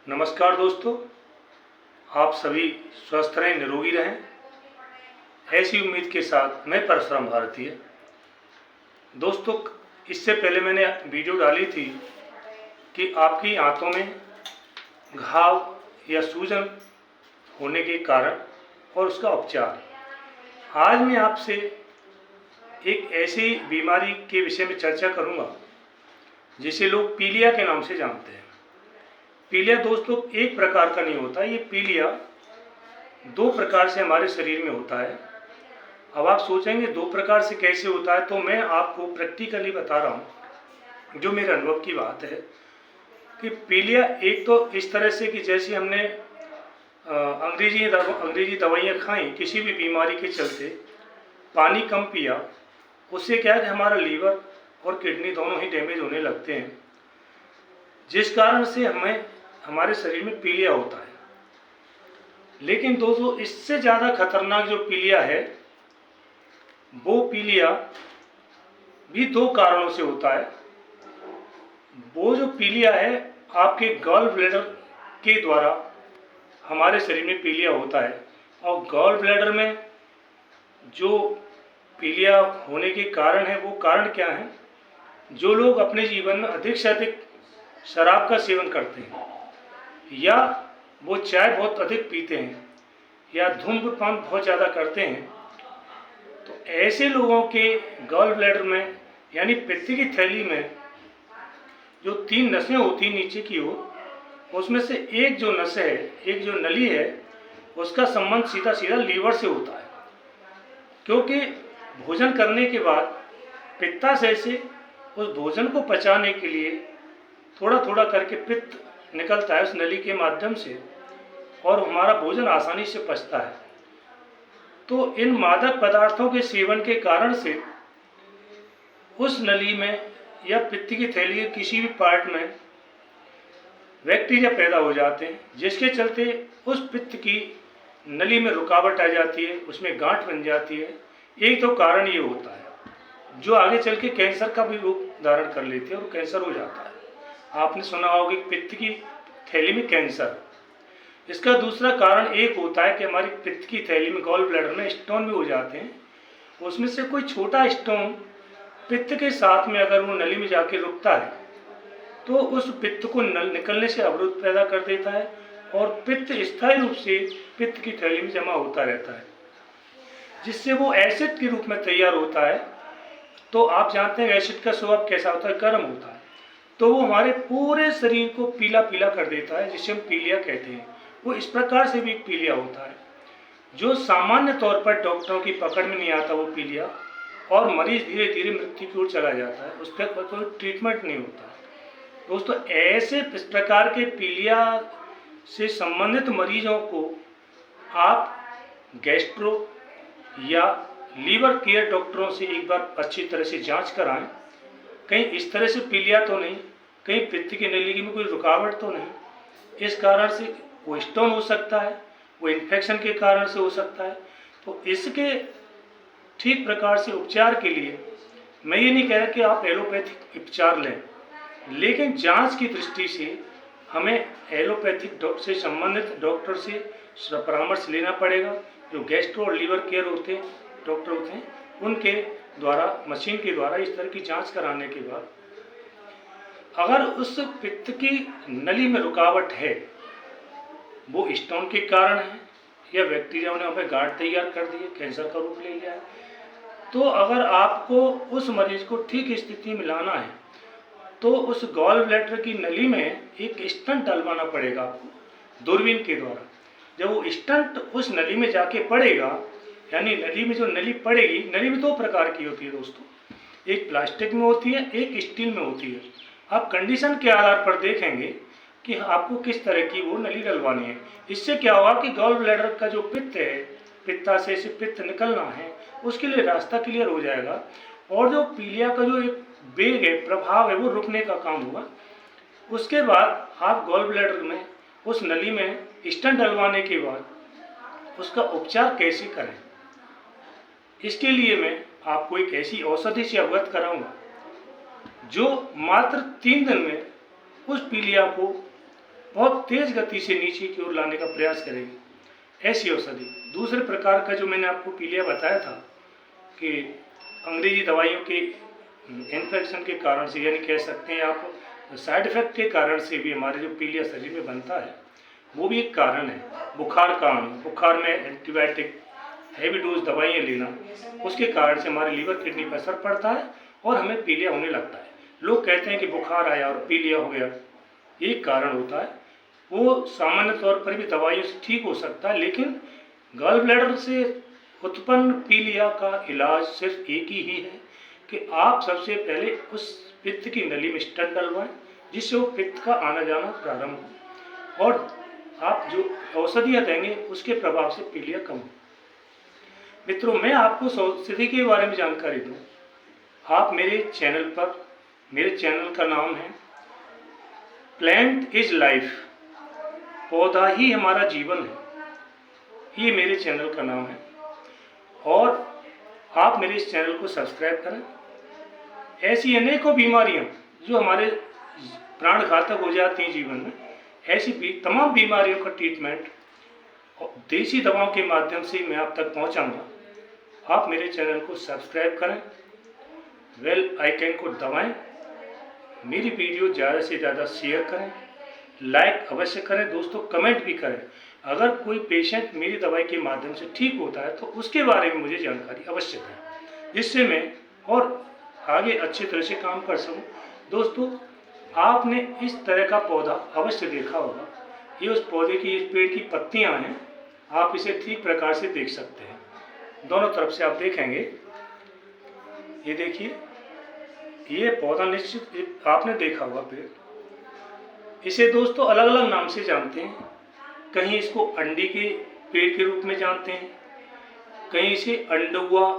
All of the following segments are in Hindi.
नमस्कार दोस्तों, आप सभी स्वस्थ रहें, निरोगी रहें, ऐसी उम्मीद के साथ मैं परशुराम भारतीय। दोस्तों, इससे पहले मैंने वीडियो डाली थी कि आपकी आंतों में घाव या सूजन होने के कारण और उसका उपचार। आज मैं आपसे एक ऐसी बीमारी के विषय में चर्चा करूंगा जिसे लोग पीलिया के नाम से जानते हैं। पीलिया दोस्तों एक प्रकार का नहीं होता, ये पीलिया दो प्रकार से हमारे शरीर में होता है। अब आप सोचेंगे दो प्रकार से कैसे होता है, तो मैं आपको प्रैक्टिकली बता रहा हूँ जो मेरे अनुभव की बात है कि पीलिया एक तो इस तरह से कि जैसे हमने अंग्रेजी दवाइयाँ खाई किसी भी बीमारी के चलते, पानी कम पिया, उससे क्या है कि हमारा लीवर और किडनी दोनों ही डैमेज होने लगते हैं, जिस कारण से हमारे शरीर में पीलिया होता है। लेकिन दोस्तों इससे ज़्यादा खतरनाक जो पीलिया है वो पीलिया भी दो कारणों से होता है। वो जो पीलिया है आपके गॉल ब्लैडर के द्वारा हमारे शरीर में पीलिया होता है। और गॉल ब्लैडर में जो पीलिया होने के कारण है वो कारण क्या है? जो लोग अपने जीवन में अधिक से अधिक शराब का सेवन करते हैं, या वो चाय बहुत अधिक पीते हैं, या धूम्रपान बहुत ज़्यादा करते हैं, तो ऐसे लोगों के गॉल ब्लैडर में यानी पित्त की थैली में जो तीन नसें होती हैं नीचे की ओर, उसमें से एक जो नस है, एक जो नली है, उसका संबंध सीधा सीधा लीवर से होता है। क्योंकि भोजन करने के बाद पित्ताशय से उस भोजन को पचाने के लिए थोड़ा थोड़ा करके पित्त निकलता है उस नली के माध्यम से, और हमारा भोजन आसानी से पचता है। तो इन मादक पदार्थों के सेवन के कारण से उस नली में या पित्त की थैली के किसी भी पार्ट में बैक्टीरिया पैदा हो जाते हैं, जिसके चलते उस पित्त की नली में रुकावट आ जाती है, उसमें गांठ बन जाती है। एक तो कारण ये होता है जो आगे चल के कैंसर का भी रूप धारण कर लेती है और कैंसर हो जाता है। आपने सुना होगा कि पित्त की थैली में कैंसर। इसका दूसरा कारण एक होता है कि हमारी पित्त की थैली में गॉल ब्लैडर में स्टोन भी हो जाते हैं। उसमें से कोई छोटा स्टोन पित्त के साथ में अगर वो नली में जाके रुकता है तो उस पित्त को निकलने से अवरोध पैदा कर देता है, और पित्त स्थायी रूप से पित्त की थैली में जमा होता रहता है, जिससे वो एसिड के रूप में तैयार होता है। तो आप जानते हैं एसिड का स्वभाव कैसा होता है? गर्म होता है। तो वो हमारे पूरे शरीर को पीला पीला कर देता है, जिसे हम पीलिया कहते हैं। वो इस प्रकार से भी एक पीलिया होता है जो सामान्य तौर पर डॉक्टरों की पकड़ में नहीं आता वो पीलिया, और मरीज धीरे धीरे मृत्यु की ओर चला जाता है, उस पर कोई ट्रीटमेंट नहीं होता। दोस्तों ऐसे इस प्रकार के पीलिया से संबंधित मरीजों को आप गैस्ट्रो या लीवर केयर डॉक्टरों से एक बार अच्छी तरह से जांच कराएं। कहीं इस तरह से पीलिया तो नहीं, कहीं पित्त की नली में कोई रुकावट तो नहीं, इस कारण से वो स्टोन हो सकता है, वो इन्फेक्शन के कारण से हो सकता है। तो इसके ठीक प्रकार से उपचार के लिए मैं ये नहीं कह रहा कि आप एलोपैथिक उपचार लें, लेकिन जांच की दृष्टि से हमें एलोपैथिक से संबंधित डॉक्टर से परामर्श लेना पड़ेगा। जो गैस्ट्रो और लीवर केयर डॉक्टर होते हैं, उनके द्वारा मशीन के द्वारा इस तरह की जांच कराने के बाद अगर उस पित्त की नली में रुकावट है, वो स्टोन के कारण है या बैक्टीरिया ने वहाँ पे गांठ तैयार कर दी है, कैंसर का रूप ले लिया है, तो अगर आपको उस मरीज को ठीक स्थिति में लाना है तो उस गॉल ब्लैडर की नली में एक स्टंट डलवाना पड़ेगा आपको दूरबीन के द्वारा। जब वो स्टंट उस नली में जाके पड़ेगा, यानी नली में जो नली पड़ेगी, नली में दो प्रकार की होती है दोस्तों, एक प्लास्टिक में होती है, एक स्टील में होती है। आप कंडीशन के आधार पर देखेंगे कि आपको किस तरह की वो नली डलवानी है। इससे क्या होगा कि गॉल ब्लैडर का जो पित्त है, पित्ताशय से पित्त निकलना है, उसके लिए रास्ता क्लियर हो जाएगा, और जो पीलिया का जो एक वेग है, प्रभाव है, वो रुकने का काम होगा। उसके बाद आप गॉल ब्लैडर में उस नली में स्टंट डलवाने के बाद उसका उपचार कैसे करें, इसके लिए मैं आपको एक ऐसी औषधि से अवगत कराऊंगा जो मात्र 3 दिन में उस पीलिया को बहुत तेज गति से नीचे की ओर लाने का प्रयास करेगी। ऐसी औषधि। दूसरे प्रकार का जो मैंने आपको पीलिया बताया था कि अंग्रेजी दवाइयों के इन्फेक्शन के कारण से, यानी कह सकते हैं आप साइड इफेक्ट के कारण से भी हमारे जो पीलिया शरीर में बनता है, वो भी एक कारण है। बुखार का आना, बुखार में एंटीबायोटिक हैवी डोज दवाइयाँ लेना, उसके कारण से हमारे लीवर किडनी पर असर पड़ता है और हमें पीलिया होने लगता है। लोग कहते हैं कि बुखार आया और पीलिया हो गया, एक कारण होता है। वो सामान्य तौर पर भी दवाइयों से ठीक हो सकता है, लेकिन गॉल ब्लैडर से उत्पन्न पीलिया का इलाज सिर्फ एक ही है कि आप सबसे पहले उस पित्त की नली में स्टंट डलवाएं, जिससे वो पित्त का आना जाना प्रारंभ हो, और आप जो औषधियाँ देंगे उसके प्रभाव से पीलिया कम हो। मित्रों, मैं आपको औषधि के बारे में जानकारी दूं। आप मेरे चैनल का नाम है प्लांट इज लाइफ, पौधा ही हमारा जीवन है, ये मेरे चैनल का नाम है। और आप मेरे इस चैनल को सब्सक्राइब करें। ऐसी अनेकों बीमारियां जो हमारे प्राण घातक हो जाती हैं जीवन में, ऐसी तमाम बीमारियों का ट्रीटमेंट देसी दवाओं के माध्यम से मैं आप तक पहुंचाऊंगा। आप मेरे चैनल को सब्सक्राइब करें, बेल आइकन को दबाएं, मेरी वीडियो ज़्यादा से ज़्यादा शेयर करें, लाइक अवश्य करें, दोस्तों कमेंट भी करें। अगर कोई पेशेंट मेरी दवाई के माध्यम से ठीक होता है तो उसके बारे में मुझे जानकारी अवश्य दें, जिससे मैं और आगे अच्छी तरह से काम कर सकूं। दोस्तों, आपने इस तरह का पौधा अवश्य देखा होगा। ये उस पौधे की, इस पेड़ की पत्तियां हैं। आप इसे ठीक प्रकार से देख सकते हैं, दोनों तरफ से आप देखेंगे। ये देखिए, ये पौधा निश्चित आपने देखा होगा पेड़। इसे दोस्तों अलग अलग नाम से जानते हैं। कहीं इसको अंडी के पेड़ के रूप में जानते हैं, कहीं इसे अंडुआ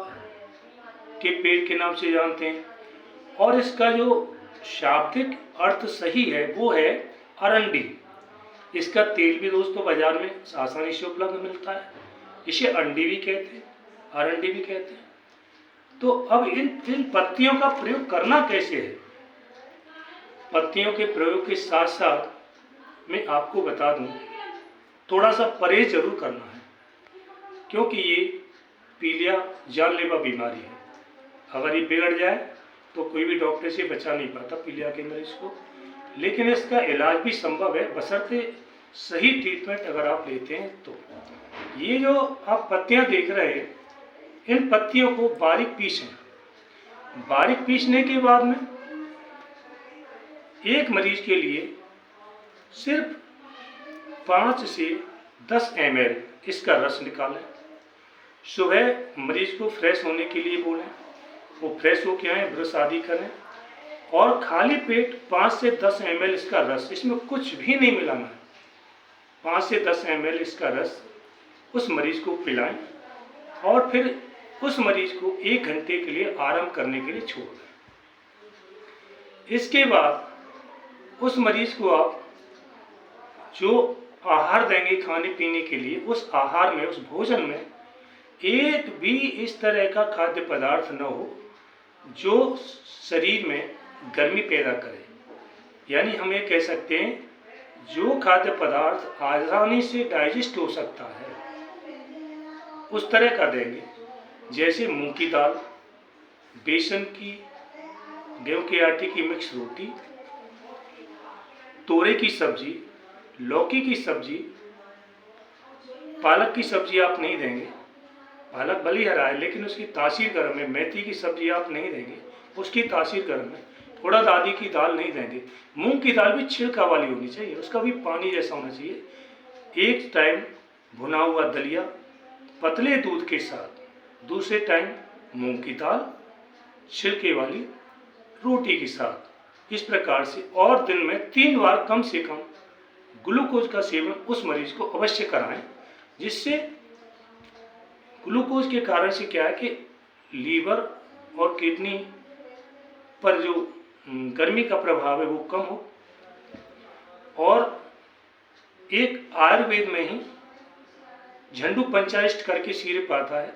के पेड़ के नाम से जानते हैं, और इसका जो शाब्दिक अर्थ सही है वो है अरंडी। इसका तेल भी दोस्तों बाजार में आसानी से उपलब्ध मिलता है। इसे अंडी भी कहते हैं, अरंडी भी कहते हैं। तो अब इन पत्तियों का प्रयोग करना कैसे है? पत्तियों के प्रयोग के साथ साथ मैं आपको बता दूं, थोड़ा सा परहेज जरूर करना है, क्योंकि ये पीलिया जानलेवा बीमारी है। अगर ये बिगड़ जाए तो कोई भी डॉक्टर से बचा नहीं पाता पीलिया के मरीज को, लेकिन इसका इलाज भी संभव है बशर्ते सही ट्रीटमेंट अगर आप लेते हैं तो। ये जो आप पत्तियां देख रहे हैं, इन पत्तियों को बारीक पीसें। बारीक पीसने के बाद में एक मरीज के लिए सिर्फ 5 से 10 ml इसका रस निकालें। सुबह मरीज को फ्रेश होने के लिए बोलें, वो फ्रेश होके आए, ब्रश आदि करें, और खाली पेट 5 से 10 ml इसका रस, इसमें कुछ भी नहीं मिलाना है, 5 से 10 ml इसका रस उस मरीज को पिलाएं, और फिर उस मरीज को 1 घंटे के लिए आराम करने के लिए छोड़ दें। इसके बाद उस मरीज को आप जो आहार देंगे खाने पीने के लिए, उस आहार में, उस भोजन में एक भी इस तरह का खाद्य पदार्थ न हो जो शरीर में गर्मी पैदा करे। यानी हम ये कह सकते हैं जो खाद्य पदार्थ आसानी से डाइजेस्ट हो सकता है उस तरह का देंगे, जैसे मूंग की दाल, बेसन की, गेहूं के आटे की मिक्स रोटी, तोरे की सब्जी, लौकी की सब्जी, पालक की सब्जी आप नहीं देंगे, पालक भली हरा है लेकिन उसकी तासीर गर्म है। मेथी की सब्जी आप नहीं देंगे, उसकी तासीर गर्म है। उड़द आदि की दाल नहीं देंगे। मूंग की दाल भी छिलका वाली होनी चाहिए, उसका भी पानी जैसा होना चाहिए। एक टाइम भुना हुआ दलिया पतले दूध के साथ, दूसरे टाइम मूंग की दाल छिलके वाली रोटी के साथ, इस प्रकार से। और दिन में 3 बार कम से कम ग्लूकोज का सेवन उस मरीज को अवश्य कराएं, जिससे ग्लूकोज के कारण से क्या है कि लीवर और किडनी पर जो गर्मी का प्रभाव है वो कम हो। और एक आयुर्वेद में ही झंडू पंचायष्ट करके सिरप आता है,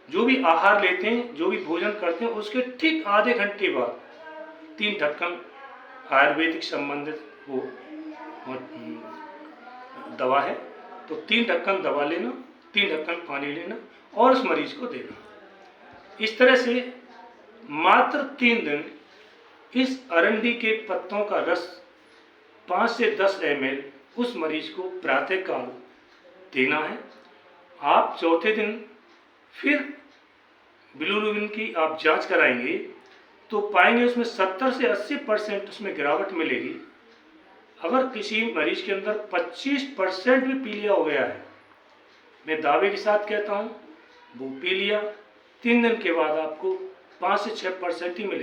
जो भी आहार लेते हैं, जो भी भोजन करते हैं, उसके ठीक आधे घंटे बाद 3 ढक्कन आयुर्वेदिक संबंधित वो दवा है। तो 3 ढक्कन दवा लेना, 3 ढक्कन पानी लेना और उस मरीज को देना। इस तरह से मात्र 3 दिन इस अरंडी के पत्तों का रस 5 से 10 ml उस मरीज को प्रातःकाल देना है। आप चौथे दिन फिर बिलीरुबिन की आप जांच कराएंगे तो पाएंगे उसमें 70 से 80% उसमें गिरावट मिलेगी। अगर किसी मरीज के अंदर 25% भी पीलिया हो गया है, मैं दावे के साथ कहता हूँ वो पीलिया 3 दिन के बाद आपको 5 से 6% ही मिलेगा।